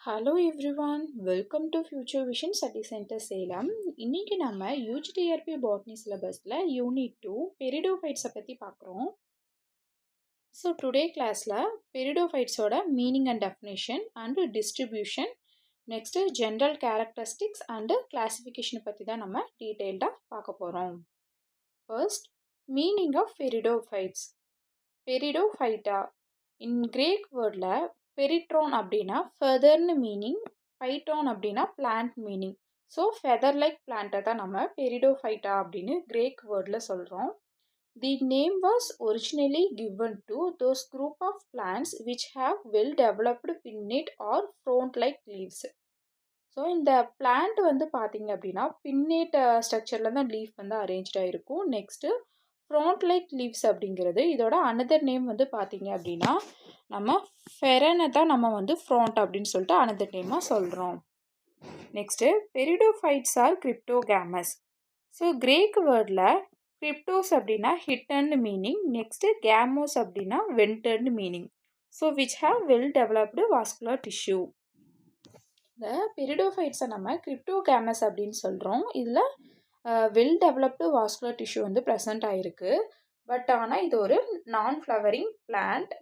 Hello everyone, welcome to future vision study centre Salem. இன்னைக்கு நம்ம UG TRB botany சிலபஸில் unit 2 பெரிடோஃபைட்ஸை பற்றி பார்க்குறோம். ஸோ டுடே கிளாஸில் பெரிடோஃபைட்ஸோட meaning and definition and distribution, next general characteristics and கிளாசிஃபிகேஷனை பற்றி தான் நம்ம டீட்டெயில்டாக பார்க்க போகிறோம். First, meaning of pteridophytes. Pteridophyta in Greek வேர்டில் பெரிட்ரான் அப்படின்னா ஃபெதர்னு மீனிங், ஃபைட்ரான் அப்படின்னா plant meaning. So feather like பிளான்ட்டை தான் நம்ம பெரிடோஃபைட்டா அப்படின்னு கிரேக் வேர்டில் சொல்கிறோம். The name was originally given to those group of plants which have well developed pinnate or frond like leaves. So இந்த பிளான்ட் வந்து பார்த்தீங்க அப்படின்னா பின்னேட் ஸ்ட்ரக்சரில் தான் லீஃப் வந்து அரேஞ்ச்டாக இருக்கும். நெக்ஸ்ட்டு ஃப்ரோண்ட் லைக் லீவ்ஸ் அப்படிங்கிறது இதோட அனதர் நேம் வந்து பார்த்தீங்க அப்படின்னா நம்ம ஃபெரனை தான் நம்ம வந்து ஃப்ரோண்ட் அப்படின்னு சொல்லிட்டு அனதர் நேமாக சொல்கிறோம். Next pteridophytes are cryptogams. So Greek வேர்டில் கிரிப்டோஸ் அப்படின்னா ஹிட்டன்னு மீனிங், நெக்ஸ்ட்டு கேமோஸ் அப்படின்னா வென்டர்னு meaning. So which have well developed vascular tissue. இந்த பெரிடோஃபைட்ஸை நம்ம கிரிப்டோகேமஸ் அப்படின்னு சொல்கிறோம். இதில் வெல் டெவலப்டு வாஸ்குலர் டிஷ்யூ வந்து ப்ரெசண்ட் ஆகிருக்கு. பட் ஆனால் இது ஒரு நான் ஃப்ளவரிங் பிளான்ட்.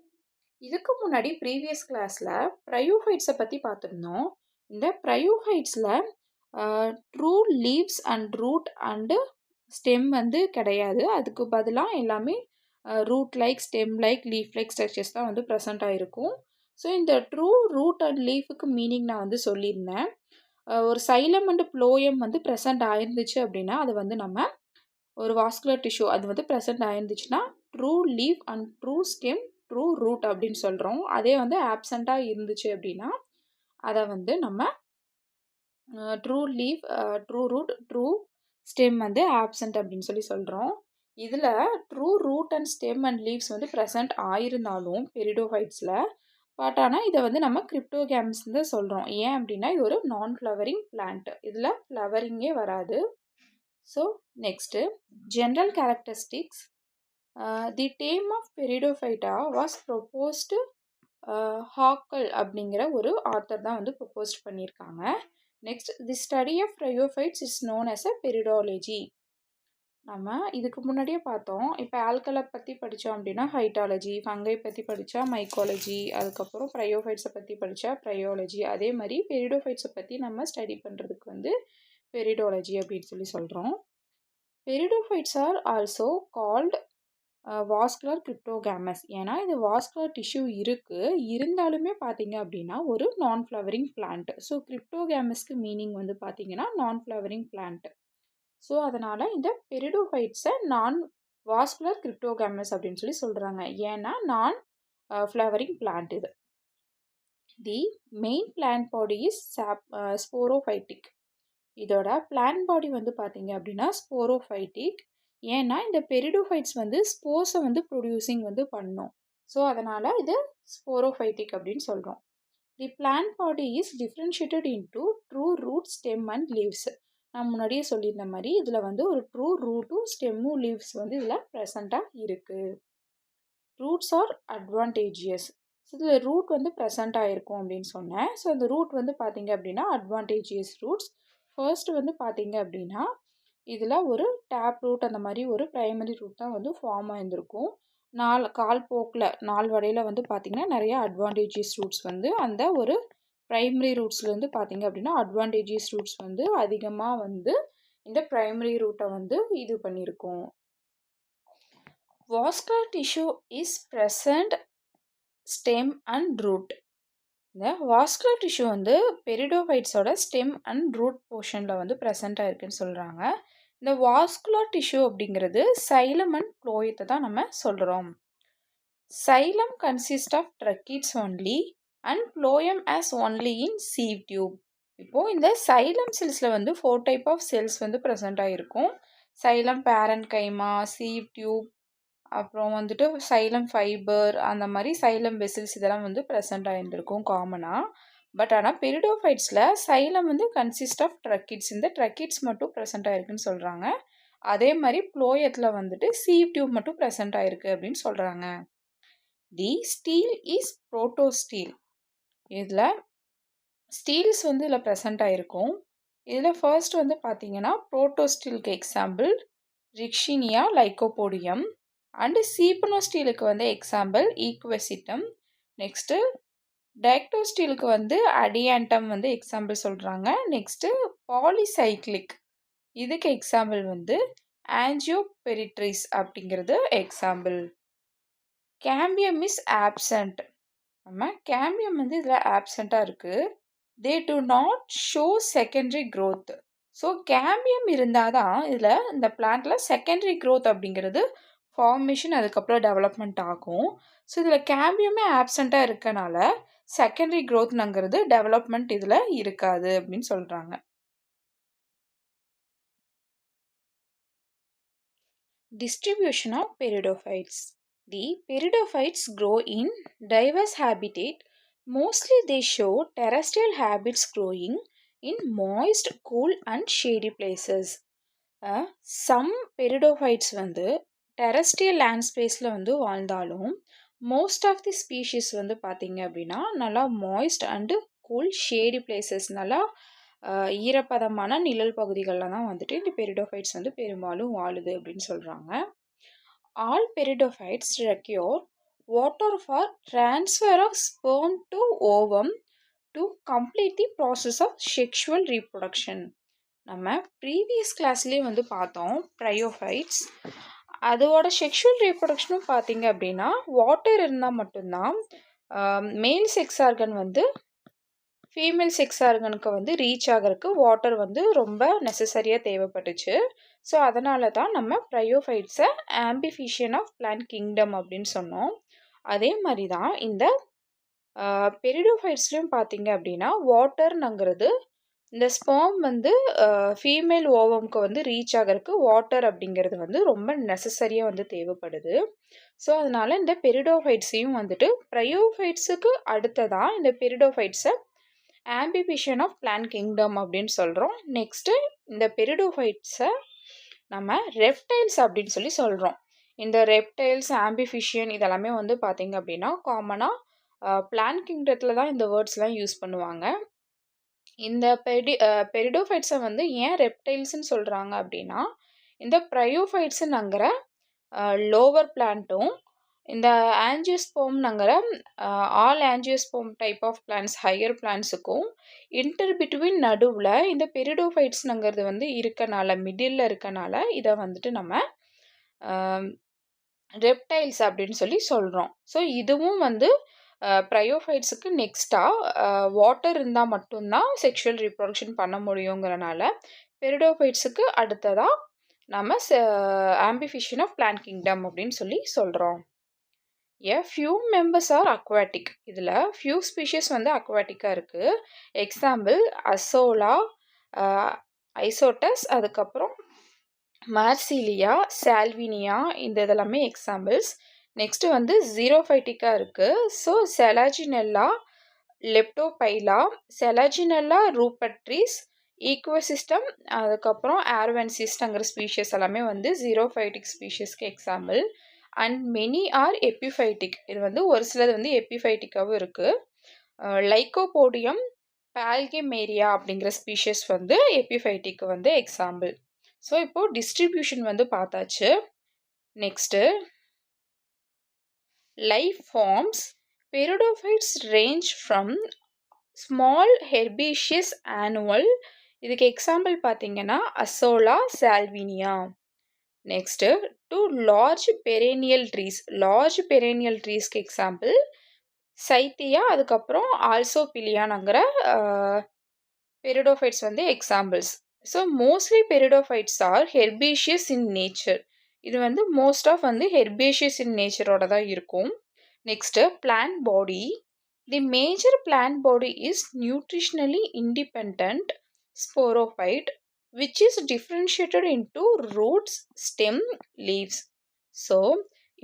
இதுக்கு முன்னாடி ப்ரீவியஸ் கிளாஸில் ப்ரையோஃபைட்ஸை பற்றி பார்த்துருந்தோம். இந்த ப்ரையோஃபைட்ஸில் true leaves and root and stem வந்து கிடையாது. அதுக்கு பதிலாக எல்லாமே root like, stem like, leaf like structures தான் வந்து ப்ரெசண்ட் ஆகிருக்கும். ஸோ இந்த ட்ரூ ரூட் அண்ட் லீஃபுக்கு மீனிங் நான் வந்து சொல்லியிருந்தேன். ஒரு சைலம் அண்டு ப்ளோயம் வந்து ப்ரெசண்ட் ஆயிருந்துச்சு அப்படின்னா அது வந்து நம்ம ஒரு வாஸ்குலர் டிஷ்யூ அது வந்து ப்ரெசண்ட் ஆயிருந்துச்சுன்னா true leaf and true stem, true root அப்படின்னு சொல்கிறோம். அதே வந்து ஆப்சண்ட்டாக இருந்துச்சு அப்படின்னா அதை வந்து நம்ம true leaf, true root, true stem வந்து ஆப்சண்ட் அப்படின்னு சொல்லி சொல்கிறோம். இதில் true root and stem and leaves வந்து ப்ரெசண்ட் ஆயிருந்தாலும் பெரிடோஃபைட்ஸில், பட் ஆனால் இதை வந்து நம்ம கிரிப்டோகேம்ஸ் தான் சொல்கிறோம். ஏன் அப்படின்னா இது ஒரு நான் ஃப்ளவரிங் பிளான்ட், இதில் ஃப்ளவரிங்கே வராது. So next general characteristics. The name of pteridophyta was proposed Haeckel அப்படிங்கிற ஒரு ஆத்தர் தான் வந்து ப்ரொப்போஸ்ட் பண்ணியிருக்காங்க. Next, the study of bryophytes is known as a pteridology. நம்ம இதுக்கு முன்னாடியே பார்த்தோம். இப்போ ஆல்கலை பற்றி படித்தோம் அப்படின்னா ஹைட்டாலஜி, ஃபங்கை பற்றி படித்தா மைக்காலஜி, அதுக்கப்புறம் ப்ரையோஃபைட்ஸை பற்றி படித்தா ப்ரையாலஜி. அதே மாதிரி பெரிடோஃபைட்ஸை பற்றி நம்ம ஸ்டடி பண்ணுறதுக்கு வந்து பெரிடாலஜி அப்படின்னு சொல்லி சொல்கிறோம். பெரிடோஃபைட்ஸ் ஆர் ஆல்சோ கால்டு வாஸ்குலர் கிரிப்டோகேமஸ். ஏன்னா இது வாஸ்குலர் டிஷ்யூ இருக்குது, இருந்தாலுமே பார்த்தீங்க அப்படின்னா ஒரு நான் ஃப்ளவரிங் பிளான்ட். ஸோ கிரிப்டோகேமஸ்க்கு மீனிங் வந்து பார்த்தீங்கன்னா நான் ஃப்ளவரிங் பிளான்ட். ஸோ அதனால் இந்த பெரிடோஃபைட்ஸை நான் வாஸ்குலர் கிரிப்டோகேமஸ் அப்படின்னு சொல்லி சொல்கிறாங்க. ஏன்னா நான் ஃப்ளவரிங் பிளான்ட் இது. தி main plant body is sporophytic. இதோட பிளான்ட் பாடி வந்து பார்த்தீங்க அப்படின்னா ஸ்போரோஃபைட்டிக். ஏன்னா இந்த பெரிடோஃபைட்ஸ் வந்து ஸ்போர்ஸை வந்து ப்ரொடியூசிங் வந்து பண்ணும். ஸோ அதனால் இது ஸ்போரோஃபைட்டிக் அப்படின்னு சொல்கிறோம். The plant body is differentiated into true root, stem and leaves. நான் முன்னாடியே சொல்லியிருந்த மாதிரி இதில் வந்து ஒரு ட்ரூ ரூட்டும் ஸ்டெம்மும் லீவ்ஸ் வந்து இதில் ப்ரெசண்ட்டாக இருக்குது. Roots are advantageous. ஸோ இதில் ரூட் வந்து ப்ரெசண்ட் ஆகிருக்கும் அப்படின்னு சொன்னேன். ஸோ இந்த ரூட் வந்து பார்த்தீங்க அப்படின்னா அட்வான்டேஜியஸ் ரூட்ஸ். ஃபர்ஸ்ட் வந்து பார்த்தீங்க அப்படின்னா இதில் ஒரு டேப் ரூட் அந்த மாதிரி ஒரு ப்ரைமரி ரூட் தான் வந்து ஃபார்ம் ஆகிருந்திருக்கும். கால் போக்கில் நாள் வரையில் வந்து பார்த்திங்கன்னா நிறைய அட்வான்டேஜியஸ் ரூட்ஸ் வந்து அந்த ஒரு ப்ரைமரி ரூட்ஸ்லேருந்து பார்த்திங்க அப்படின்னா அட்வான்டேஜியஸ் ரூட்ஸ் வந்து அதிகமாக வந்து இந்த ப்ரைமரி ரூட்டை வந்து இது பண்ணியிருக்கோம். Vascular tissue is present stem and root. இந்த வாஸ்குலர் டிஷ்யூ வந்து பெரிடோஃபைட்ஸோட ஸ்டெம் அண்ட் ரூட் போர்ஷனில் வந்து ப்ரெசண்ட்டாக இருக்குன்னு சொல்கிறாங்க. இந்த வாஸ்குலர் டிஷ்யூ அப்படிங்கிறது சைலம் அண்ட் ப்ளோயத்தை தான் நம்ம சொல்கிறோம். Xylem consist of tracheids only and phloem has only in sieve tube. இப்போது இந்த சைலம் செல்ஸில் வந்து 4 டைப் ஆஃப் செல்ஸ் வந்து ப்ரெசண்ட் ஆகிருக்கும். Xylem parenchyma, sieve tube, அப்புறம் வந்துட்டு சைலம் ஃபைபர், அந்த மாதிரி சைலம் வெசில்ஸ் இதெல்லாம் வந்து ப்ரெசண்ட் ஆகிருந்திருக்கும் காமனாக. பட் ஆனால் பெரிடோஃபைட்ஸில் சைலம் வந்து கன்சிஸ்ட் ஆஃப் ட்ரக்கிட்ஸ், இந்த ட்ரக்கிட்ஸ் மட்டும் ப்ரெசண்ட் ஆகிருக்குன்னு சொல்கிறாங்க. அதே மாதிரி ப்ளோயத்தில் வந்துட்டு சீவ் டியூப் மட்டும் ப்ரெசண்ட் ஆகிருக்கு அப்படின்னு சொல்கிறாங்க. தி ஸ்டீல் இஸ் புரோட்டோஸ்டீல். இதில் ஸ்டீல்ஸ் வந்து இதில் ப்ரெசென்ட் ஆகிருக்கும். இதில் ஃபர்ஸ்ட் வந்து பார்த்தீங்கன்னா புரோட்டோஸ்டீலுக்கு எக்ஸாம்பிள் ரிக்ஷினியா லைக்கோபோடியம் அண்டு சீப்பனோஸ்டீலுக்கு வந்து எக்ஸாம்பிள் ஈக்வெசிட்டம். நெக்ஸ்ட்டு டைக்டோஸ்டீலுக்கு வந்து அடியாண்டம் வந்து எக்ஸாம்பிள் சொல்கிறாங்க. நெக்ஸ்ட்டு பாலிசைக்ளிக் இதுக்கு எக்ஸாம்பிள் வந்து ஆஞ்சியோபெரிட்ரிஸ் அப்படிங்கிறது எக்ஸாம்பிள். Cambium is absent. நம்ம கேம்பியம் வந்து இதில் ஆப்சண்ட்டாக இருக்குது. They do not show secondary growth. So cambium இருந்தால் தான் இதில் இந்த பிளான்ட்டில் செகண்டரி growth அப்படிங்கிறது ஃபார்மேஷன் அதுக்கப்புறம் டெவலப்மெண்ட் ஆகும். ஸோ இதில் கேம்பியமே ஆப்சண்ட்டாக இருக்கனால செகண்டரி growthங்கிறது டெவலப்மெண்ட் இதில் இருக்காது அப்படின்னு சொல்கிறாங்க. Distribution of peridophytes. The peridophytes grow in diverse habitat. Mostly they show terrestrial habits growing in moist, cool and shady places. Some peridophytes வந்து terrestrial land spaceல வந்து வாழ்ந்தாலும் most of the species வந்து பார்த்தீங்க அப்படின்னா நல்லா moist and cool shady places நல்லா ஈரப்பதமான நிழல் பகுதிகளில் தான் வந்துட்டு இந்த பெரிடோஃபைட்ஸ் வந்து பெரும்பாலும் வாழுது அப்படின்னு சொல்கிறாங்க. All pteridophytes require water for transfer of sperm to ovum to complete the process of sexual reproduction. நம்ம ப்ரீவியஸ் கிளாஸ்லேயே வந்து பார்த்தோம் ப்ரையோஃபைட்ஸ். அதோட செக்ஷுவல் ரீப்ரொடக்ஷனும் பார்த்தீங்க அப்படின்னா வாட்டர் இருந்தால் மட்டும்தான் மேல் செக்ஸ் ஆர்கன் வந்து ஃபீமேல் செக்ஸ் ஆர்கனுக்கு வந்து ரீச் ஆகிறதுக்கு வாட்டர் வந்து ரொம்ப நெசசரியாக தேவைப்பட்டுச்சு. ஸோ அதனால தான் நம்ம ப்ரையோஃபைட்ஸை ஆம்பிஃபிஷியன் ஆஃப் பிளான்ட் கிங்டம் அப்படின்னு சொன்னோம். அதே மாதிரி தான் இந்த பெரிடோஃபைட்ஸ்லையும் பார்த்தீங்க அப்படின்னா வாட்டர்னுங்கிறது இந்த ஸ்பெர்ம் வந்து ஃபீமேல் ஓவம்க்கு வந்து ரீச் ஆகிறதுக்கு வாட்டர் அப்படிங்கிறது வந்து ரொம்ப நெசசரியாக வந்து தேவைப்படுது. ஸோ அதனால் இந்த பெரிடோஃபைட்ஸையும் வந்துட்டு ப்ரையோஃபைட்ஸுக்கு அடுத்ததான் இந்த பெரிடோஃபைட்ஸை ஆம்பிஃபிஷியன் ஆஃப் பிளான்ட் கிங்டம் அப்படின்னு சொல்கிறோம். நெக்ஸ்ட்டு இந்த பெரிடோஃபைட்ஸை நம்ம ரெப்டைல்ஸ் அப்படின்னு சொல்லி சொல்கிறோம். இந்த ரெப்டைல்ஸ் ஆம்பிஃபிஷியன் இதெல்லாமே வந்து பார்த்திங்க அப்படின்னா காமனாக பிளான்ட் கிங்டத்தில் தான் இந்த வேர்ட்ஸ்லாம் யூஸ் பண்ணுவாங்க. இந்த பெரிடோஃபைட்ஸை வந்து ஏன் ரெப்டைல்ஸ்ன்னு சொல்கிறாங்க அப்படின்னா இந்த ப்ரையோஃபைட்ஸுங்கிற லோவர் பிளான்ட்டும் இந்த ஆஞ்சியோஸ்போம்ங்கிற all angiosperm type of plants higher பிளான்ஸுக்கும் பிட்வீன் நடுவில் இந்த பெரிடோஃபைட்ஸ்ங்கிறது வந்து இருக்கனால மிடில் இருக்கனால இதை வந்துட்டு நம்ம ரெப்டைல்ஸ் அப்படின்னு சொல்லி சொல்கிறோம். ஸோ இதுவும் வந்து ப்ரையோஃபைட்ஸுக்கு நெக்ஸ்ட்டாக வாட்டர் இருந்தால் மட்டும்தான் செக்ஷுவல் ரீப்ரொடக்ஷன் பண்ண முடியுங்கிறனால பெரிடோஃபைட்ஸுக்கு அடுத்ததாக நம்ம ஆம்பிஃபிஷியன் ஆஃப் பிளான்ட் கிங்டம் அப்படின்னு சொல்லி சொல்கிறோம். Few members are aquatic. இதில் ஃபியூ ஸ்பீஷிஸ் வந்து அக்வாட்டிக்காக இருக்குது. எக்ஸாம்பிள் அசோலா, ஐசோட்டஸ், அதுக்கப்புறம் மார்சிலியா, சால்வினியா இந்த இதெல்லாமே எக்ஸாம்பிள்ஸ். நெக்ஸ்ட்டு வந்து ஜீரோஃபைட்டிக்காக இருக்குது. ஸோ செலாஜினெல்லா, லெப்டோபைலா, செலாஜினெல்லா ரூபட்ரிஸ், ஈக்வசிஸ்டம், அதுக்கப்புறம் ஆர்வென்சிஸ்டங்கிற ஸ்பீஷிஸ் எல்லாமே வந்து ஜீரோஃபைட்டிக் ஸ்பீஷிஸ்க்கு example. And many are epiphytic. இது வந்து ஒரு சிலது வந்து எபிஃபைட்டிக்காகவும் இருக்குது. லைக்கோபோடியம், பால்கேமேரியா அப்படிங்கிற ஸ்பீஷிஸ் வந்து எபிஃபைட்டிக்கு வந்து எக்ஸாம்பிள். ஸோ இப்போது டிஸ்ட்ரிபியூஷன் வந்து பார்த்தாச்சு. Next life forms. Pteridophytes range from small herbaceous annual. இதுக்கு எக்ஸாம்பிள் பார்த்தீங்கன்னா Azolla, Salvinia. Next to large perennial trees. Large perennial ட்ரீஸ்க்கு எக்ஸாம்பிள் சைத்தியா, அதுக்கப்புறம் ஆல்சோபிலியானுங்கிற பெரிடோஃபைட்ஸ் வந்து examples. So mostly pteridophytes are herbaceous in nature. இது வந்து மோஸ்ட் ஆஃப் வந்து herbaceous in நேச்சரோட தான் இருக்கும். Next plant body. The major plant body is nutritionally independent sporophyte which is differentiated into roots, stem, leaves. So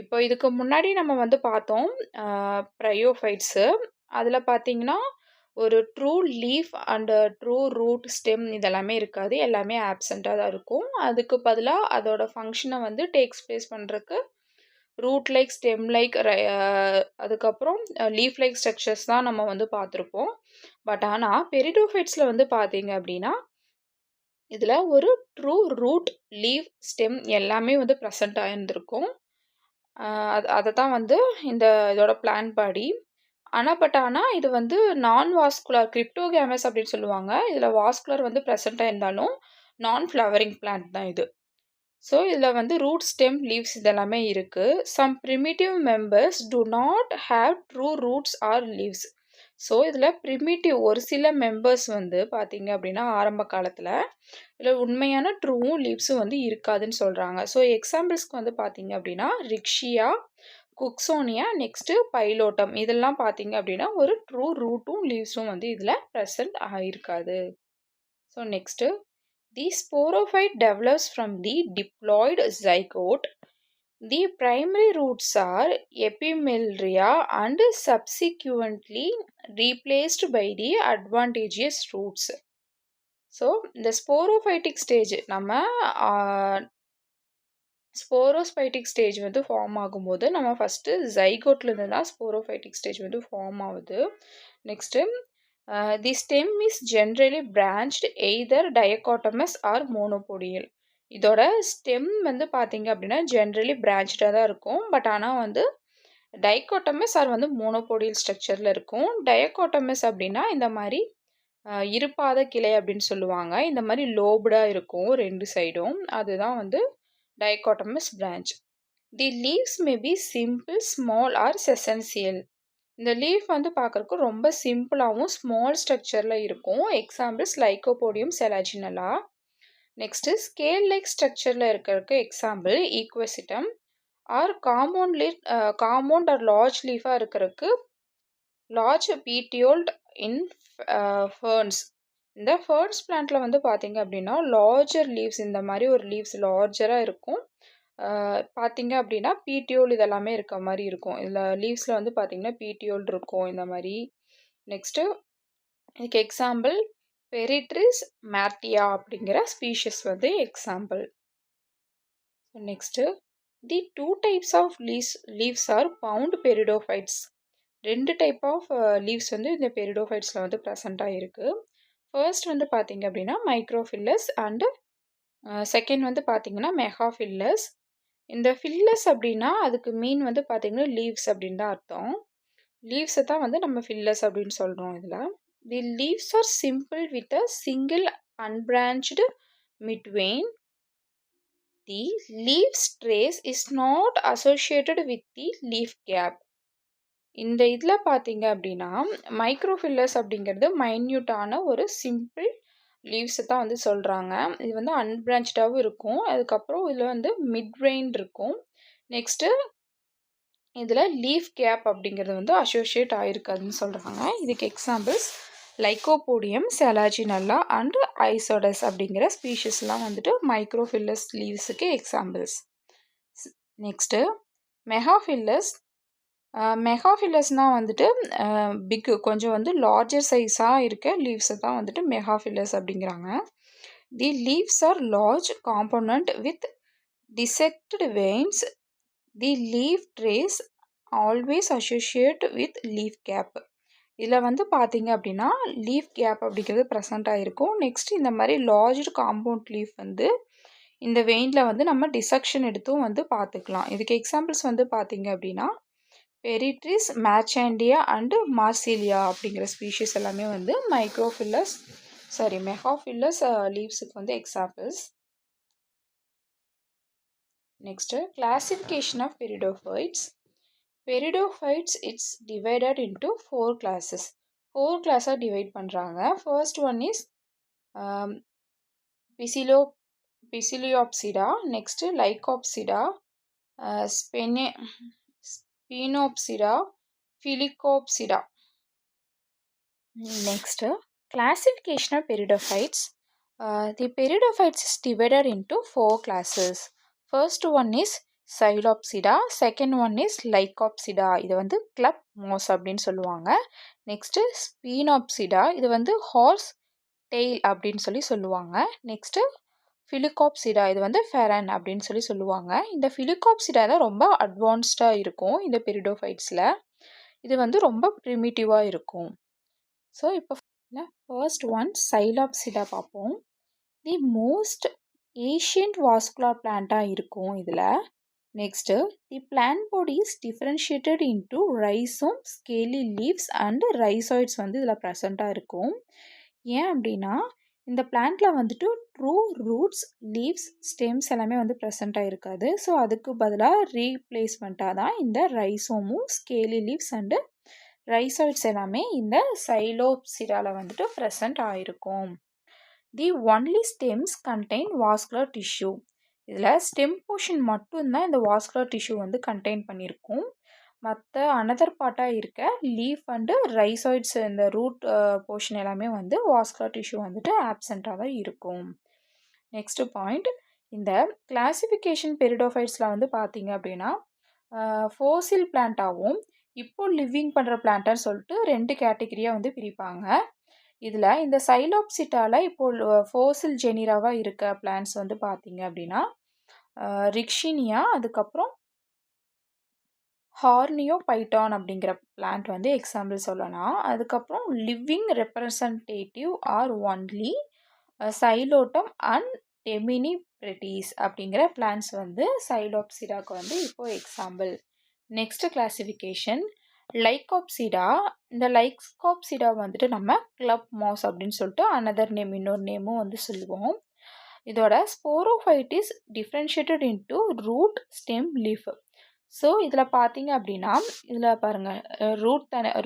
இப்போ இதுக்கு முன்னாடி நம்ம வந்து பார்த்தோம் ப்ரையோஃபைட்ஸு. அதில் பார்த்தீங்கன்னா ஒரு true leaf and true root, stem இதெல்லாமே இருக்காது, எல்லாமே ஆப்சண்ட்டாக தான் இருக்கும். அதுக்கு பதிலாக அதோட ஃபங்க்ஷனை வந்து டேக்ஸ் ப்ளேஸ் பண்ணுறதுக்கு ரூட் லைக், ஸ்டெம் லைக், அதுக்கப்புறம் லீஃப் லைக் ஸ்ட்ரக்சர்ஸ் தான் நம்ம வந்து பார்த்துருப்போம். பட் ஆனால் பெரிடோஃபைட்ஸில் வந்து பார்த்தீங்க அப்படின்னா இதில் ஒரு ட்ரூ ரூட், லீவ், ஸ்டெம் எல்லாமே வந்து ப்ரெசென்ட் ஆகியிருந்திருக்கும். அதை தான் வந்து இதோட பிளான் படி. ஆனால் இது வந்து நான் வாஸ்குலர் கிரிப்டோகேமஸ் அப்படின்னு சொல்லுவாங்க. இதில் வாஸ்குலர் வந்து ப்ரெசென்ட் ஆயிருந்தாலும் நான் ஃப்ளவரிங் பிளான்ட் தான் இது. ஸோ இதில் வந்து ரூட், ஸ்டெம், லீவ்ஸ் இதெல்லாமே இருக்குது. Some primitive members do not have true roots or leaves. So இதில் ப்ரிமிட்டிவ் ஒரு சில மெம்பர்ஸ் வந்து பார்த்தீங்க அப்படின்னா ஆரம்ப காலத்தில் இதில் உண்மையான ட்ரூவும் லீவ்ஸும் வந்து இருக்காதுன்னு சொல்கிறாங்க. ஸோ எக்ஸாம்பிள்ஸ்க்கு வந்து பார்த்தீங்க அப்படின்னா ரிக்ஷியா, குக்சோனியா, நெக்ஸ்ட்டு பைலோட்டம் இதெல்லாம் பார்த்தீங்க அப்படின்னா ஒரு ட்ரூ ரூட்டும் லீவ்ஸும் வந்து இதில் ப்ரெசென்ட் ஆகிருக்காது. So next the sporophyte develops from the diploid zygote. The primary roots are epimelia and subsequently replaced by the advantageous roots. So, the sporophytic stage நம்ம ஸ்போரோஸ்பைட்டிக் ஸ்டேஜ் வந்து ஃபார்ம் ஆகும்போது நம்ம ஃபஸ்ட்டு ஜைகோட்லேருந்து தான் ஸ்போரோஃபைட்டிக் ஸ்டேஜ் வந்து form ஆகுது. Next the stem is generally branched either dichotomous or monopodial. இதோட stem வந்து பார்த்தீங்க அப்படின்னா ஜென்ரலி பிரான்ச்டாக தான் இருக்கும். பட் ஆனால் வந்து டைகோட்டமஸ் ஆர் வந்து மோனோபோடியல் ஸ்ட்ரக்சரில் இருக்கும். டயகோட்டமஸ் அப்படின்னா இந்த மாதிரி இருபாத கிளை அப்படின்னு சொல்லுவாங்க. இந்த மாதிரி லோப்டாக இருக்கும் ரெண்டு சைடும். அதுதான் வந்து dichotomous branch. The leaves may be simple, small or sessential. இந்த லீஃப் வந்து பார்க்குறக்கு ரொம்ப சிம்பிளாகவும் ஸ்மால் ஸ்ட்ரக்சரில் இருக்கும். Examples Lycopodium Selaginella. Next scale like ஸ்ட்ரக்சரில் இருக்கிறதுக்கு example Equisetum. Or compound or large லீஃபாக இருக்கிறதுக்கு லார்ஜ் பீட்டியோல்ட் இன் ஃபர்ன்ஸ். இந்த ஃபர்ன்ஸ் பிளான்ட்டில் வந்து பார்த்தீங்க அப்படின்னா லார்ஜர் லீவ்ஸ் இந்த மாதிரி ஒரு லீவ்ஸ் லார்ஜராக இருக்கும். பார்த்தீங்க அப்படின்னா பீட்டியோல் இதெல்லாமே இருக்க மாதிரி இருக்கும். இதில் லீவ்ஸில் வந்து பார்த்தீங்கன்னா பீட்டியோல் இருக்கும் இந்த மாதிரி. நெக்ஸ்ட்டு இதுக்கு எக்ஸாம்பிள் பெரிட்ரிஸ் மேட்டியா அப்படிங்கிற ஸ்பீஷஸ் வந்து example. Next the 2 types of leaves are found pteridophytes. 2 type of leaves வந்து இந்த பெரிடோஃபைட்ஸில் வந்து ப்ரெசண்ட்டாக இருக்குது. ஃபர்ஸ்ட் வந்து பார்த்தீங்க அப்படின்னா மைக்ரோஃபில்லஸ் அண்டு செகண்ட் வந்து பார்த்தீங்கன்னா மெகாஃபில்லஸ். இந்த ஃபில்லஸ் அப்படின்னா அதுக்கு மீன் வந்து பார்த்தீங்கன்னா லீவ்ஸ் அப்படின்னு தான் அர்த்தம். லீவ்ஸை தான் வந்து நம்ம ஃபில்லஸ் அப்படின்னு சொல்கிறோம் இதில். The leaves are simple with a single unbranched midvein. The leaves trace is not associated with the leaf gap. இந்த இதில் பார்த்தீங்க அப்படின்னா மைக்ரோஃபில்லஸ் அப்படிங்கிறது மைன்யூட்டான ஒரு சிம்பிள் லீவ்ஸை தான் வந்து சொல்கிறாங்க. இது வந்து அன்பிரான்ச்சாகவும் இருக்கும். அதுக்கப்புறம் இதில் வந்து மிட்வெயின் இருக்கும். நெக்ஸ்ட்டு இதில் லீஃப் கேப் அப்படிங்கிறது வந்து அசோசியேட் ஆகிருக்காதுன்னு சொல்கிறாங்க. இதுக்கு எக்ஸாம்பிள்ஸ் லைக்கோபோடியம் செலாஜினல்லா அண்ட் ஐசோடஸ் அப்படிங்கிற ஸ்பீஷஸ்லாம் வந்துட்டு மைக்ரோஃபில்லஸ் லீவ்ஸுக்கு எக்ஸாம்பிள்ஸ். நெக்ஸ்ட்டு மெகாஃபில்லஸ். மெகாஃபில்லஸ்னால் வந்துட்டு பிக்கு கொஞ்சம் வந்து லார்ஜர் சைஸாக இருக்க லீவ்ஸை தான் வந்துட்டு மெகாஃபில்லஸ் அப்படிங்கிறாங்க. The leaves are large component with dissected veins. The leaf trace always associate with leaf gap. இதில் வந்து பார்த்தீங்க அப்படின்னா லீஃப் கேப் அப்படிங்கிறது ப்ரெசண்ட் ஆகிருக்கும். நெக்ஸ்ட் இந்த மாதிரி லார்ஜ் காம்பவுண்ட் லீஃப் வந்து இந்த வெயினில் வந்து நம்ம டிசெக்ஷன் எடுத்தும் வந்து பார்த்துக்கலாம். இதுக்கு எக்ஸாம்பிள்ஸ் வந்து பார்த்தீங்க அப்படின்னா பெரிட்ரிஸ் மேச்சாண்டியா அண்டு மார்சிலியா அப்படிங்கிற ஸ்பீஷஸ் எல்லாமே வந்து மெகாஃபில்லஸ் லீவ்ஸுக்கு வந்து examples. Next classification of pteridophytes. Pteridophytes it's divided into 4 classes. 4 கிளாஸாக டிவைட் பண்ணுறாங்க. First one is Psilopsida, next Lycopsida, Sphenopsida, Filicopsida. Next, classification of peridophytes. The peridophytes is divided into 4 classes. First one is Psilopsida, second one is Lycopsida. இது வந்து club moss அப்படின்னு சொல்லுவாங்க. Next Spinopsida, இது வந்து horse tail அப்படின்னு சொல்லுவாங்க. Next ஃபிலிகாப்சிடா இது வந்து ஃபெரன் அப்படின்னு சொல்லுவாங்க. இந்த ஃபிலிகாப்சிடா தான் ரொம்ப அட்வான்ஸ்டாக இருக்கும் இந்த பெரிடோஃபைட்ஸில். இது வந்து ரொம்ப ப்ரிமிட்டிவாக இருக்கும். ஸோ இப்போ ஃபர்ஸ்ட் ஒன் சைலாப்சிடா பார்ப்போம். தி மோஸ்ட் ஏஷியன்ட் வாஸ்குலர் பிளான்ட்டாக இருக்கும் இதில். Next the plant body is differentiated into rhizome, scaly leaves and rhizoids வந்து இதில் ப்ரெசண்ட்டாக இருக்கும். ஏன் அப்படின்னா இந்த பிளான்ட்டில் வந்துட்டு ட்ரூ ரூட்ஸ், லீவ்ஸ், ஸ்டெம்ஸ் எல்லாமே வந்து ப்ரெசண்ட்டாக இருக்காது. ஸோ அதுக்கு பதிலாக ரீப்ளேஸ்மெண்ட்டாக தான் இந்த ரைசோமும், ஸ்கேலி லீவ்ஸ் அண்டு ரைசாய்ட்ஸ் எல்லாமே இந்த சைலோப்சிடாவில் வந்துட்டு ப்ரெசண்ட் ஆகிருக்கும். The only stems contain vascular tissue. இதில் ஸ்டெம் போர்ஷன் மட்டும்தான் இந்த வாஸ்குலர் டிஷ்யூ வந்து கண்டெயின் பண்ணியிருக்கும். மற்ற அனதர் பார்ட்டாக இருக்க லீஃப் அண்டு ரைசாய்ட்ஸ் இந்த ரூட் போர்ஷன் எல்லாமே வந்து வாஸ்குலர் டிஷ்யூ வந்துட்டு ஆப்சண்ட்டாக தான் இருக்கும். நெக்ஸ்ட்டு பாயிண்ட், இந்த கிளாசிஃபிகேஷன் பெரிடோஃபைட்ஸில் வந்து பார்த்தீங்க அப்படின்னா ஃபோசில் பிளான்ட்டாகவும் இப்போ லிவிங் பண்ணுற பிளான்ட்டான்னு சொல்லிட்டு 2 கேட்டகரியாக வந்து பிரிப்பாங்க. இதில் இந்த சைலோப்சிட்டாவில் இப்போ ஃபோசில் ஜெனிராவாக இருக்க பிளான்ட்ஸ் வந்து பார்த்தீங்க அப்படின்னா ரிக்ஷினியா, அதுக்கப்புறம் ஹார்னியோ பைட்டான் அப்படிங்கிற பிளான்ட் வந்து எக்ஸாம்பிள் சொல்லலாம். அதுக்கப்புறம் living representative are only Psilotum and Tmesipteris அப்படிங்கிற பிளான்ட்ஸ் வந்து சைலோப்சிடாக்கு வந்து இப்போ எக்ஸாம்பிள். Next classification லைகாப்சிடா. இந்த லைகாப்சிடா வந்துட்டு நம்ம கிளப் மாஸ் அப்படின்னு சொல்லிட்டு அனதர் நேம், இன்னொரு நேமும் வந்து சொல்லுவோம். இதோட sporophyte is differentiated into root, stem, leaf. So இதில் பார்த்தீங்க அப்படின்னா இதில் பாருங்கள்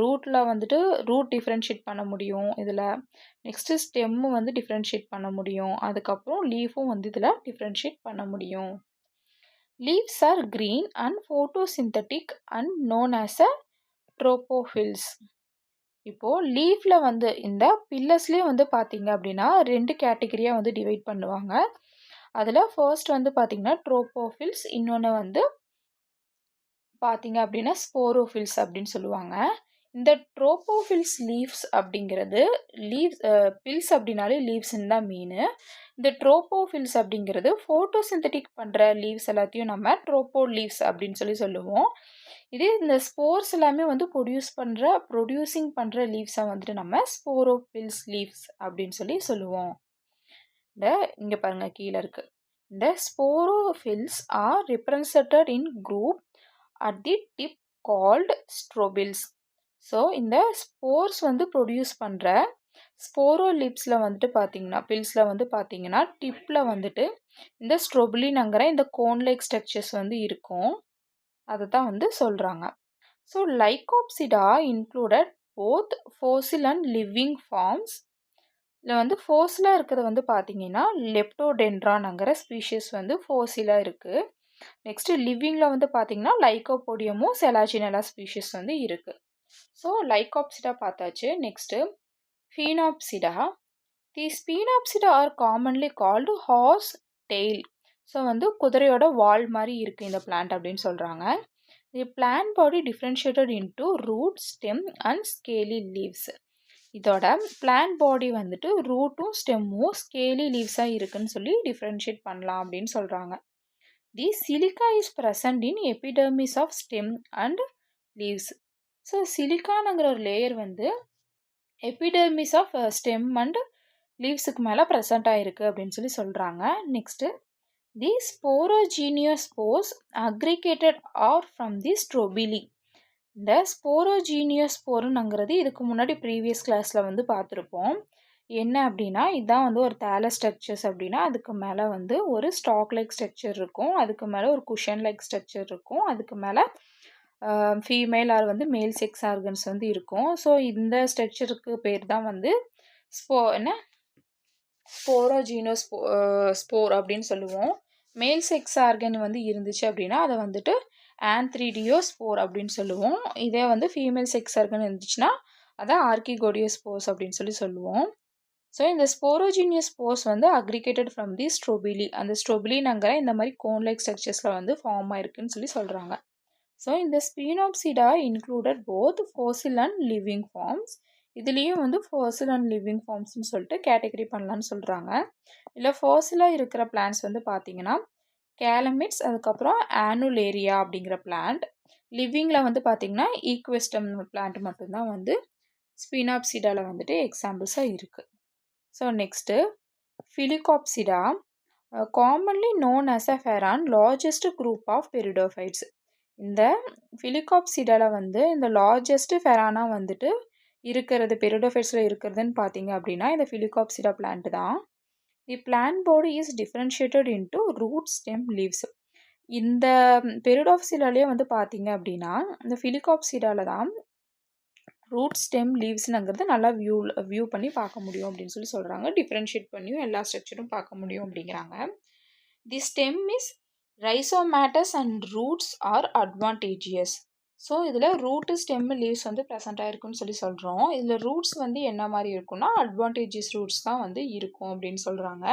ரூட்டில் வந்துட்டு ரூட் டிஃப்ரென்ஷியேட் பண்ண முடியும். இதில் நெக்ஸ்ட்டு ஸ்டெம்மு வந்து டிஃப்ரென்ஷியேட் பண்ண முடியும். அதுக்கப்புறம் லீஃபும் வந்து இதில் டிஃப்ரென்ஷியேட் பண்ண முடியும். Leaves are green and photosynthetic and known as a trophophylls. இப்போது லீஃபில் வந்து இந்த பில்லர்ஸ்லேயே வந்து பார்த்தீங்க அப்படின்னா 2 கேட்டகரியாக வந்து டிவைட் பண்ணுவாங்க. அதில் ஃபர்ஸ்ட் வந்து பார்த்தீங்கன்னா ட்ரோபோஃபில்ஸ், இன்னொன்று வந்து பார்த்தீங்க அப்படின்னா ஸ்போரோஃபில்ஸ் அப்படின்னு சொல்லுவாங்க. இந்த ட்ரோபோஃபில்ஸ் லீவ்ஸ் அப்படிங்கிறது பில்ஸ் அப்படின்னாலே லீவ்ஸ்ன்னு தான் மீன். இந்த ட்ரோபோஃபில்ஸ் அப்படிங்கிறது ஃபோட்டோசிந்தட்டிக் பண்ணுற லீவ்ஸ் எல்லாத்தையும் நம்ம ட்ரோபோ லீவ்ஸ் அப்படின்னு சொல்லுவோம். இதே இந்த ஸ்போர்ஸ் எல்லாமே வந்து ப்ரொடியூசிங் பண்ணுற லீவ்ஸை வந்துட்டு நம்ம ஸ்போரோஃபில்ஸ் லீவ்ஸ் அப்படின்னு சொல்லுவோம். இந்த இங்கே பாருங்கள் கீழே இருக்குது. இந்த sporophylls are represented in group at the tip called strobiles. So இந்த ஸ்போர்ஸ் வந்து ப்ரொடியூஸ் பண்ணுற ஸ்போரோலிப்ஸில் வந்துட்டு பார்த்தீங்கன்னா பில்ஸில் வந்து பார்த்தீங்கன்னா டிப்பில் வந்துட்டு இந்த ஸ்ட்ரோபிலின்ங்கிற இந்த கோன் லைக் ஸ்ட்ரக்சர்ஸ் வந்து இருக்கும். அதை தான் வந்து சொல்கிறாங்க. So Lycopsida included both fossil and living forms. இதில் வந்து ஃபோசிலாக இருக்கிறது வந்து பார்த்தீங்கன்னா லெப்டோடென்ட்ரான்ங்கிற ஸ்பீஷிஸ் வந்து ஃபோசிலாக இருக்குது. நெக்ஸ்ட்டு லிவிங்கில் வந்து பார்த்தீங்கன்னா லைகோபோடியமும் செலாஜினலா ஸ்பீஷிஸ் வந்து இருக்குது. ஸோ லைகாப்சிடா பார்த்தாச்சு. Next Sphenopsida. The Sphenopsida are commonly called horse tail. So வந்து குதிரையோட வால் மாதிரி இருக்குது இந்த பிளான்ட் அப்படின்னு சொல்கிறாங்க. The plant body differentiated into root, stem and scaly leaves. இதோட பிளான்ட் பாடி வந்துட்டு ரூட்டும் ஸ்டெம்மும் ஸ்கேலி லீவ்ஸாக இருக்குன்னு சொல்லி டிஃப்ரென்ஷியேட் பண்ணலாம் அப்படின்னு சொல்கிறாங்க. The silica is present in epidermis of stem and leaves. So சிலிக்கானுங்கிற ஒரு லேயர் வந்து எபிடெர்மிஸ் ஆஃப் ஸ்டெம் அண்ட் லீவ்ஸுக்கு மேலே ப்ரெசண்ட் ஆகிருக்கு அப்படின்னு சொல்கிறாங்க. Next the sporogenous spores aggregated are from the strobili. இந்த ஸ்போரோஜீனியஸ் ஸ்போருங்கிறது இதுக்கு முன்னாடி ப்ரீவியஸ் கிளாஸில் வந்து பார்த்துருப்போம். என்ன அப்படின்னா இதுதான் வந்து ஒரு தேலை ஸ்ட்ரக்சர்ஸ் அப்படின்னா அதுக்கு மேலே வந்து ஒரு ஸ்டாக் லைக் ஸ்ட்ரக்சர் இருக்கும், அதுக்கு மேலே ஒரு குஷன் லைக் ஸ்ட்ரக்சர் இருக்கும், அதுக்கு மேலே ஃபீமேல் ஆர் வந்து மேல் செக்ஸ் ஆர்கன்ஸ் வந்து இருக்கும். ஸோ இந்த ஸ்ட்ரக்சருக்கு பேர் தான் வந்து ஸ்போரோஜீனோஸ் ஸ்போர் அப்படின்னு சொல்லுவோம். மேல் செக்ஸ் ஆர்கன் வந்து இருந்துச்சு அப்படின்னா அதை வந்துட்டு ஆந்த்ரிடியோஸ்போர் அப்படின்னு சொல்லுவோம். இதே வந்து ஃபீமேல் செக்ஸ் ஆர்கன் இருந்துச்சுன்னா அதை ஆர்கிகோடியோஸ்போர்ஸ் அப்படின்னு சொல்லுவோம். ஸோ இந்த ஸ்போரோஜீனியஸ் ஸ்போர்ஸ் வந்து அக்ரிகேட்டட் ஃப்ரம் தி ஸ்ட்ரோபிலி. அந்த ஸ்ட்ரோபிலின்ங்கிற இந்த மாதிரி கோன் லைக் ஸ்ட்ரக்சர்ஸில் வந்து ஃபார்ம் ஆயிருக்குன்னு சொல்கிறாங்க. ஸோ இந்த Sphenopsida included both fossil and living forms. இதுலேயும் வந்து ஃபாசில் அண்ட் லிவிங் ஃபார்ம்ஸ்னு சொல்லிட்டு கேட்டகரி பண்ணலான்னு சொல்கிறாங்க. இல்லை ஃபாசிலாக இருக்கிற பிளான்ஸ் வந்து பார்த்தீங்கன்னா கேலமிட்ஸ், அதுக்கப்புறம் ஆனுலேரியா அப்படிங்கிற பிளான்ட். லிவிங்கில் வந்து பார்த்தீங்கன்னா ஈக்வெஸ்டம் பிளான்ட் மட்டும்தான் வந்து ஸ்பினாப்சிடாவில் வந்துட்டு எக்ஸாம்பிள்ஸாக இருக்குது. So next Filicopsida, commonly known as a fern largest group of pteridophytes. இந்த ஃபிலிகாப்சிடாவில் வந்து இந்த லார்ஜஸ்ட் ஃபெரானா வந்துட்டு இருக்கிறது பெரிடோஃபைட்ஸில் இருக்கிறதுன்னு பார்த்தீங்க அப்படின்னா இந்த ஃபிலிகாப்சிடா பிளான்ட் தான். The plant body is differentiated into root, stem, leaves. இந்த பெரிடோஃப்சிடாலே வந்து பார்த்தீங்க அப்படின்னா இந்த ஃபிலிகாப்சிடாவில் தான் ரூட், ஸ்டெம், லீவ்ஸ்னுங்கிறது நல்லா வியூ பண்ணி பார்க்க முடியும் அப்படின்னு சொல்லி சொல்கிறாங்க. டிஃப்ரென்ஷியேட் பண்ணியும் எல்லா ஸ்ட்ரக்சரும் பார்க்க முடியும் அப்படிங்கிறாங்க. The stem is rhizomatous and roots are advantageous. So இதில் ரூட்டு, ஸ்டெம்மு, லீவ்ஸ் வந்து ப்ரெசென்ட் ஆகிருக்குன்னு சொல்லி சொல்கிறோம். இதில் ரூட்ஸ் வந்து என்ன மாதிரி இருக்குன்னா அட்வான்டேஜியஸ் ரூட்ஸ் தான் வந்து இருக்கும் அப்படின்னு சொல்கிறாங்க.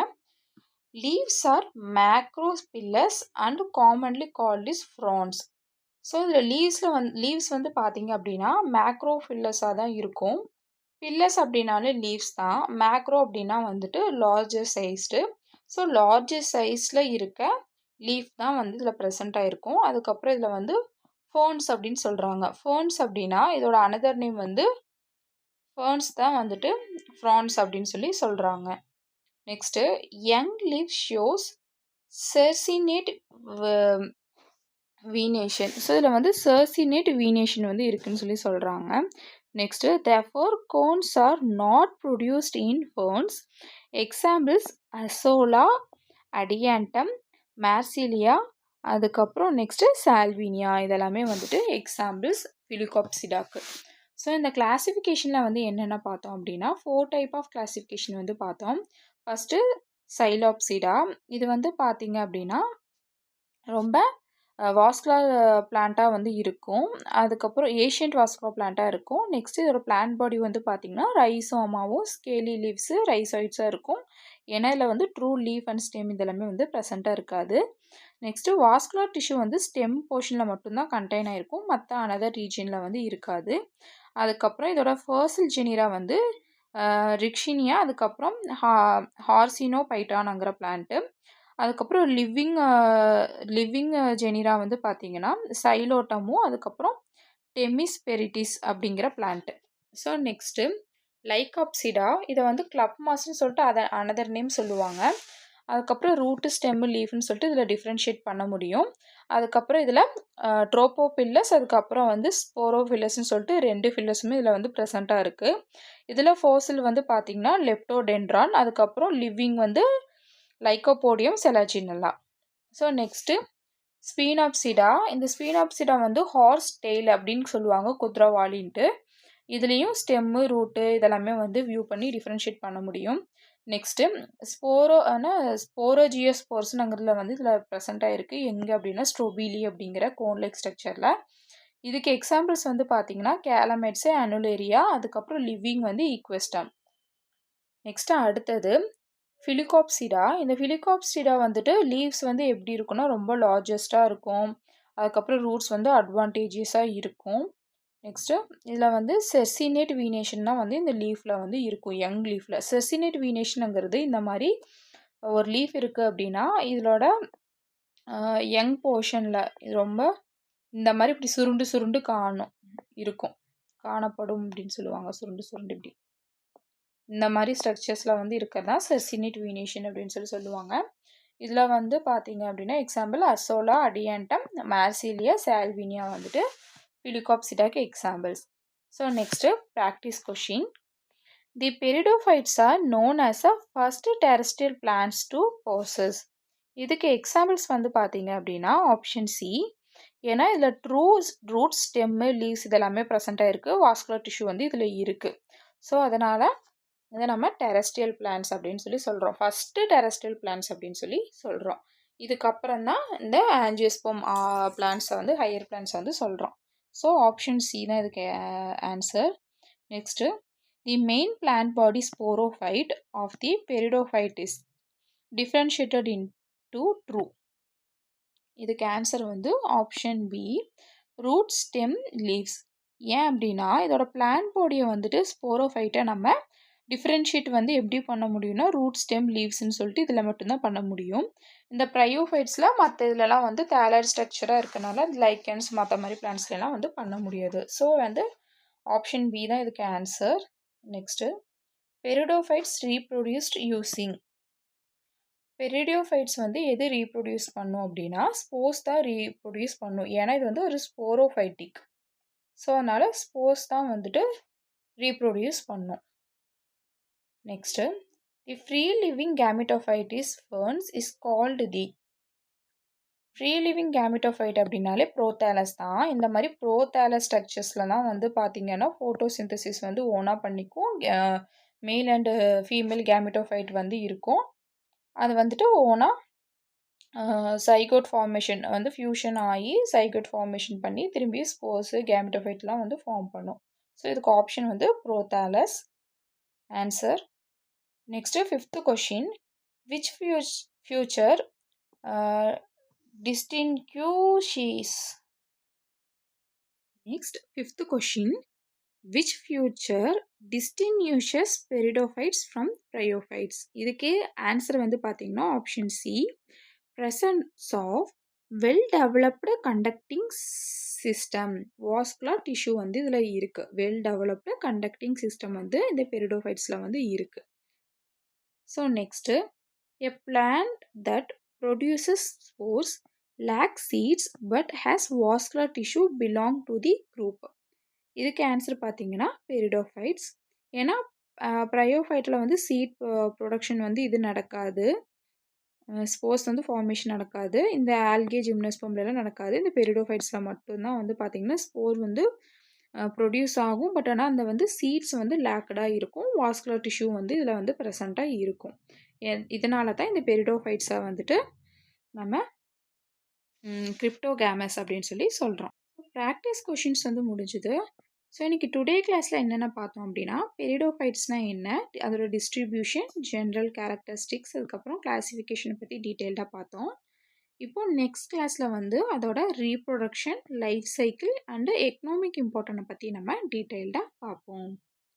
Leaves are macrophyllous and commonly called is fronds. So இதில் லீவ்ஸ் வந்து பார்த்தீங்க அப்படின்னா மேக்ரோஃபில்லஸாக தான் இருக்கும். பில்லஸ் அப்படின்னாலே லீவ்ஸ் தான். மேக்ரோ அப்படின்னா வந்துட்டு லார்ஜர் சைஸ்டு. ஸோ லார்ஜர் சைஸில் இருக்க லீஃப் தான் வந்து இதில் ப்ரெசென்ட் ஆகிருக்கும். அதுக்கப்புறம் இதில் வந்து ஃபோன்ஸ் அப்படின்னு சொல்கிறாங்க. ஃபோன்ஸ் அப்படின்னா இதோட அனதர் நேம் வந்து ஃபர்ன்ஸ் தான் வந்துட்டு ஃப்ரான்ஸ் அப்படின்னு சொல்லி சொல்கிறாங்க. Next young leaf shows circinate vernation. So இதில் வந்து செர்சினேட் வீனேஷன் வந்து இருக்குன்னு சொல்லி சொல்கிறாங்க. Next therefore cones are not produced in ferns. Examples Azolla, Adiantum, Marsilea, அதுக்கப்புறம் நெக்ஸ்ட்டு சால்வினியா. இதெல்லாமே வந்துட்டு எக்ஸாம்பிள்ஸ் ஃபிலிகாப்சிடாக்கு. ஸோ இந்த கிளாசிஃபிகேஷனில் வந்து என்னென்ன பார்த்தோம் அப்படின்னா 4 டைப் ஆஃப் கிளாசிஃபிகேஷன் வந்து பார்த்தோம். ஃபஸ்ட்டு சைலாப்சிடா. இது வந்து பார்த்தீங்க அப்படின்னா ரொம்ப வாஸ்குலர் பிளான்ட்டாக வந்து இருக்கும். அதுக்கப்புறம் ஏஷியன்ட் வாஸ்குலர் பிளான்ட்டாக இருக்கும். நெக்ஸ்ட்டு இதோட பிளான்ட் பாடி வந்து பார்த்திங்கன்னா ரைசோமாவும் ஸ்கேலி லீவ்ஸு ரைசாய்ட்ஸாக இருக்கும். ஏன்னா இதில் வந்து ட்ரூ லீஃப் அண்ட் ஸ்டெம் இதெல்லாமே வந்து ப்ரெசண்ட்டாக இருக்காது. நெக்ஸ்ட்டு வாஸ்குலர் டிஷ்யூ வந்து ஸ்டெம் போர்ஷனில் மட்டும்தான் கண்டெயின் ஆகிருக்கும். மற்ற அனதர் ரீஜனில் வந்து இருக்காது. அதுக்கப்புறம் இதோட ஃபர்சில் ஜெனிரா வந்து ரிக்ஷினியா, அதுக்கப்புறம் ஹார்சினோ பைட்டானுங்கிற பிளான்ட்டு. அதுக்கப்புறம் லிவிங் ஜெனிரா வந்து பார்த்தீங்கன்னா சைலோட்டமும், அதுக்கப்புறம் டெமிஸ்பெரிட்டிஸ் அப்படிங்கிற பிளான்ட்டு. So next லைகாப்சிடா. இதை வந்து கிளப் மாஸ்ன்னு சொல்லிட்டு அனதர் நேம் சொல்லுவாங்க. அதுக்கப்புறம் ரூட்டு, ஸ்டெம்மு, லீஃப்னு சொல்லிட்டு இதில் டிஃப்ரென்ஷியேட் பண்ண முடியும். அதுக்கப்புறம் இதில் ட்ரோப்போபில்லஸ், அதுக்கப்புறம் வந்து ஸ்போரோஃபில்லஸ்ன்னு சொல்லிட்டு 2 ஃபில்லஸுமே இதில் வந்து ப்ரெசண்ட்டாக இருக்குது. இதில் ஃபோசில் வந்து பார்த்திங்கன்னா லெப்டோடென்ட்ரான், அதுக்கப்புறம் லிவிங் வந்து Lycopodium, Selaginella. So next Sphenopsida. இந்த ஸ்பீனாப்சிடா வந்து ஹார்ஸ் டெய்ல் அப்படின்னு சொல்லுவாங்க, குதிரவாளின்ட்டு. இதுலேயும் ஸ்டெம்மு, ரூட்டு இதெல்லாமே வந்து வியூ பண்ணி டிஃப்ரென்ஷியேட் பண்ண முடியும். நெக்ஸ்ட்டு ஸ்போரோஜியோஸ்போர்ஸ்னுங்கிறதுல வந்து இதில் ப்ரெசென்ட்டாக இருக்குது. எங்கே அப்படின்னா ஸ்ட்ரோபிலி அப்படிங்கிற கோன்லைக் ஸ்ட்ரக்சரில். இதுக்கு எக்ஸாம்பிள்ஸ் வந்து பார்த்தீங்கன்னா கேலமைட்ஸு, அனுலேரியா, அதுக்கப்புறம் லிவிங் வந்து ஈக்வெஸ்டம். நெக்ஸ்ட்டு அடுத்தது ஃபிலிகாப்சிடா. இந்த ஃபிலிகாப்சிடா வந்துட்டு லீவ்ஸ் வந்து எப்படி இருக்குன்னா ரொம்ப லார்ஜஸ்ட்டாக இருக்கும். அதுக்கப்புறம் ரூட்ஸ் வந்து அட்வான்டேஜியஸாக இருக்கும். நெக்ஸ்ட்டு இதில் வந்து செர்சினேட் வீனேஷன் தான் வந்து இந்த லீஃபில் வந்து இருக்கும், யங் லீஃபில். செர்சினேட் வீனேஷனுங்கிறது இந்த மாதிரி ஒரு லீஃப் இருக்குது அப்படின்னா இதோட யங் போர்ஷனில் இது ரொம்ப இந்த மாதிரி இப்படி சுருண்டு சுருண்டு காணப்படும் அப்படின்னு சொல்லுவாங்க. சுருண்டு சுருண்டு இப்படி இந்த மாதிரி ஸ்ட்ரக்சர்ஸில் வந்து இருக்கிறதா செர்சினேட் வீனேஷன் அப்படின்னு சொல்லுவாங்க. இதில் வந்து பார்த்தீங்க அப்படின்னா example Azolla, Adiantum, Marsilea, Salvinia வந்துட்டு ஃபிலிகாப்சிடாக்கு examples. So next practice question. The pteridophytes are known as a first terrestrial plants to possess. இதுக்கு எக்ஸாம்பிள்ஸ் வந்து பார்த்தீங்க அப்படின்னா ஆப்ஷன் சி. ஏன்னா இதில் ரூட்ஸ், ஸ்டெம்மு, லீவ்ஸ் இதெல்லாமே ப்ரெசென்ட்டாக இருக்குது. வாஸ்குலர் டிஷ்யூ வந்து இதில் இருக்குது. ஸோ அதனால் இதை நம்ம டெரஸ்ட்ரியல் பிளான்ட்ஸ் அப்படின்னு சொல்லி சொல்கிறோம். ஃபஸ்ட்டு டெரஸ்ட்ரியல் பிளான்ட்ஸ் அப்படின்னு சொல்லி சொல்கிறோம். இதுக்கப்புறம் தான் இந்த ஆஞ்சியோஸ்போம் பிளான்ட்ஸை வந்து ஹையர் பிளான்ட்ஸை வந்து சொல்கிறோம். ஸோ ஆப்ஷன் சி தான் இதுக்கு answer. Next the main plant body sporophyte of the pteridophyte is differentiated into true. இதுக்கு ஆன்சர் வந்து option B, root, stem, leaves. ஏன் அப்படின்னா இதோட பிளான்ட் பாடியை வந்துட்டு ஸ்போரோஃபைட்டை நம்ம டிஃப்ரென்ஷியேட் வந்து எப்படி பண்ண முடியும்னா ரூட் ஸ்டெம் லீவ்ஸ்ன்னு சொல்லிட்டு இதில் மட்டும்தான் பண்ண முடியும். இந்த ப்ரையோஃபைட்ஸில் மற்ற இதுலலாம் வந்து தேலர் ஸ்ட்ரக்சராக இருக்கனால லைக்கன்ஸ் மற்ற மாதிரி பிளான்ட்ஸ்லாம் வந்து பண்ண முடியாது. ஸோ வந்து ஆப்ஷன் பி தான் இதுக்கு answer. Next pteridophytes reproduced using. Pteridophytes வந்து எது ரீப்ரொடியூஸ் பண்ணும் அப்படின்னா ஸ்போர்ஸ் தான் ரீப்ரொடியூஸ் பண்ணும். ஏன்னா இது வந்து ஒரு ஸ்போரோஃபைட்டிக். ஸோ அதனால் ஸ்போர்ஸ் தான் வந்துட்டு ரீப்ரொடியூஸ் பண்ணும். Next the free living gametophytes ferns is called the. Free living gametophyte அப்படின்னாலே ப்ரோதேலஸ் தான். இந்த மாதிரி ப்ரோதேலஸ் ஸ்ட்ரக்சர்ஸில் தான் வந்து பார்த்திங்கன்னா ஃபோட்டோசிந்தசிஸ் வந்து ஓனாக பண்ணிக்கும். மேல் அண்டு ஃபீமேல் கேமிட்டோஃபைட் வந்து இருக்கும். அது வந்துட்டு ஓனாக சைகோட் ஃபார்மேஷன் வந்து ஃபியூஷன் ஆகி சைகோட் ஃபார்மேஷன் பண்ணி திரும்பி ஸ்போர்ஸு கேமிட்டோஃபைட்லாம் வந்து ஃபார்ம் பண்ணும். ஸோ இதுக்கு ஆப்ஷன் வந்து prothallus answer. Next 5th question which feature distinguishes. Next 5th question which feature distinguishes peridophytes from bryophytes. இதுக்கே ஆன்சர் வந்து பார்த்தீங்கன்னா option C presence of well developed conducting system. Vascular tissue வந்து இதில் இருக்குது. Well developed conducting system வந்து இந்த பெரிடோஃபைட்ஸில் வந்து இருக்குது. So next a plant that produces spores lacks seeds but has vascular tissue belong to the group. இதுக்கு answer பார்த்தீங்கன்னா பெரிடோஃபைட்ஸ். ஏன்னா ப்ரையோஃபைட்டில் வந்து சீட் ப்ரொடக்ஷன் வந்து இது நடக்காது. ஸ்போர்ஸ் வந்து ஃபார்மேஷன் நடக்காது. இந்த ஆல்கே ஜிம்னோஸ்பர்ம்லாம் நடக்காது. இந்த பெரிடோஃபைட்ஸில் மட்டும்தான் வந்து பார்த்திங்கன்னா ஸ்போர் வந்து ப்ரொடியூஸ் ஆகும். பட் ஆனால் அந்த வந்து சீட்ஸ் வந்து லேக்கடாக இருக்கும். வாஸ்குலர் டிஷ்யூ வந்து இதில் வந்து ப்ரெசண்ட்டாக இருக்கும். இதனால தான் இந்த பெரிடோஃபைட்ஸை வந்துட்டு நம்ம கிரிப்டோகேமஸ் அப்படின்னு சொல்லி சொல்கிறோம். ப்ராக்டிஸ் கொஷின்ஸ் வந்து முடிஞ்சுது. ஸோ இன்றைக்கி டுடே கிளாஸில் என்னென்ன பார்த்தோம் அப்படின்னா பெரிடோஃபைட்ஸ்னால் என்ன, அதோட டிஸ்ட்ரிபியூஷன், ஜென்ரல் கேரக்டரிஸ்டிக்ஸ், அதுக்கப்புறம் கிளாசிஃபிகேஷனை பற்றி டீட்டெயில்டாக பார்த்தோம். இப்போது நெக்ஸ்ட் கிளாஸில் வந்து அதோட reproduction, life cycle and economic இம்பார்ட்டனை பற்றி நம்ம டீட்டெயில்டாக பார்ப்போம்.